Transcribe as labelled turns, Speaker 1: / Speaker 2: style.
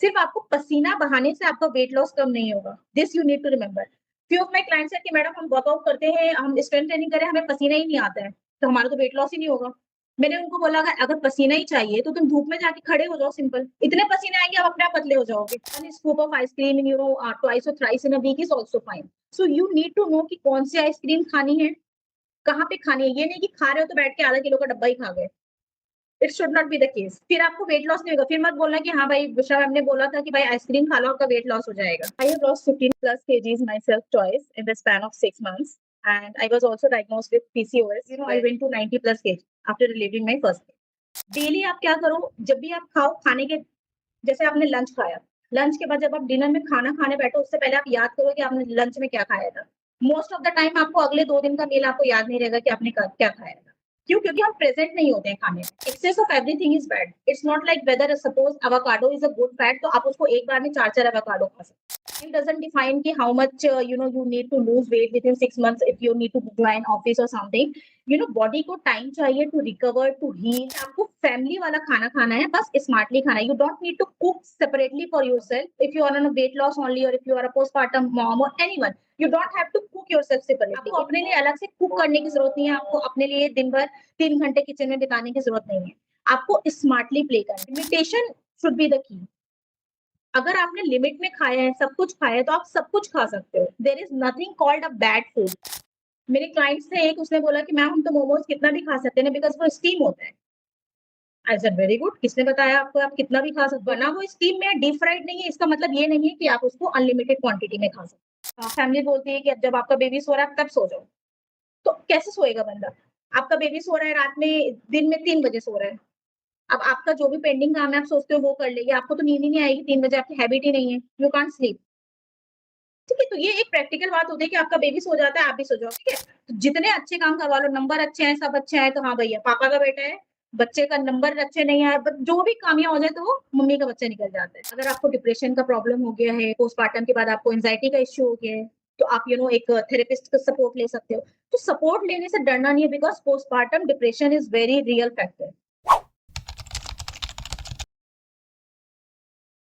Speaker 1: सिर्फ आपको पसीना बहाने से आपका वेट लॉस कम नहीं होगा। This you need to remember. Few of my clients है कि मैडम हम वर्कआउट करते हैं, हम स्ट्रेंथ ट्रेनिंग करें, हमें पसीना ही नहीं आता है, तो हमारा तो वेट लॉस ही नहीं होगा। मैंने उनको बोला अगर पसीना ही चाहिए तो तुम धूप में जाके खड़े हो जाओ सिंपल। इतने पसीने आएँगे आप अपने आप पतले हो जाओगे। One scoop of ice cream in twice और thrice in a week is also fine. So you need to know कि कौन सी आइसक्रीम खानी है, कहाँ पे खानी है। ये नहीं कि खा रहे हो तो बैठ के आधा किलो का डब्बा ही खा गए। It should not be the case. फिर आपको वेट लॉस नहीं होगा। फिर मत बोलना कि हाँ भाई बुशरा मैम ने बोला था कि भाई आइसक्रीम खा लो आपका वेट लॉस हो जाएगा। I have lost 15 plus kgs my self choice in the span of 6 months and I was also diagnosed with PCOS. You know I went to 90 plus kg after delivering my first baby. Daily आप क्या करो, जब भी आप खाओ, खाने के जैसे आपने लंच खाया, लंच के बाद जब आप डिनर में खाना खाने बैठो उससे पहले आप याद करो कि आपने लंच में क्या खाया था। मोस्ट ऑफ द टाइम आपको अगले 2 दिन का मील आपको याद नहीं रहेगा कि आपने क्या खाया था। क्यों? क्योंकि हम प्रेजेंट नहीं होते हैं खाने में। Excess of everything is bad. It's not like whether suppose avocado is a good fat तो आप उसको एक बार में 4-4 एवोकाडो खा सकते हैं। It doesn't define कि how much you need to lose weight within 6 months if you need to join office or something. Body को टाइम चाहिए टू रिकवर टू हील। आपको फैमिली वाला खाना खाना है, बस स्मार्टली खाना है। You don't need to cook separately for yourself if you are on a weight loss only और if you are a postpartum mom और anyone. You don't have to cook yourself separately. आपको अपने लिए अलग से cook करने की जरूरत नहीं है। आपको अपने लिए दिन भर 3 घंटे किचन में बिताने की जरूरत नहीं है। आपको स्मार्टली प्ले करना। Limitation should be the key. अगर आपने लिमिट में खाया है, सब कुछ खाया है, तो आप सब कुछ खा सकते हो। There is nothing called a bad food. मेरे क्लाइंट्स थे एक, उसने बोला कि मैम हम तो मोमोज कितना भी खा सकते हैं बिकॉज वो स्टीम होता है। आई सेड वेरी गुड, किसने बताया आपको आप कितना भी खा सकते हो? बना वो स्टीम में, डीप फ्राइड नहीं है, इसका मतलब ये नहीं है कि आप उसको अनलिमिटेड क्वांटिटी में खा सकते हो। फैमिली बोलती है कि अब जब आपका बेबी सो रहा है तब सो जाओ। तो कैसे सोएगा बंदा? आपका बेबी सो रहा है रात में, दिन में 3 बजे सो रहा है। अब आपका जो भी पेंडिंग काम है आप सोचते हो वो कर लेंगे, आपको तो नींद ही नहीं आएगी 3 बजे, आपकी हैबिट ही नहीं है। You can't sleep. ठीक है, तो ये एक प्रैक्टिकल बात होती है कि आपका बेबी सो जाता है, आप भी सो जाओ, ठीक है? तो जितने अच्छे काम करवा लो, नंबर अच्छे हैं, सब अच्छे हैं, तो हाँ भैया, पापा का बेटा है, बच्चे का नंबर अच्छे नहीं आए, बट जो भी कामयाब हो जाए, तो वो मम्मी का बच्चा निकल जाता है। अगर आपको डिप्रेशन का प्रॉब्लम हो गया है, पोस्टपार्टम के बाद आपको एंग्जायटी का इश्यू हो गया है, तो आप एक थेरेपिस्ट का सपोर्ट ले सकते हो। तो सपोर्ट लेने से डरना नहीं है because postpartum depression is very real factor.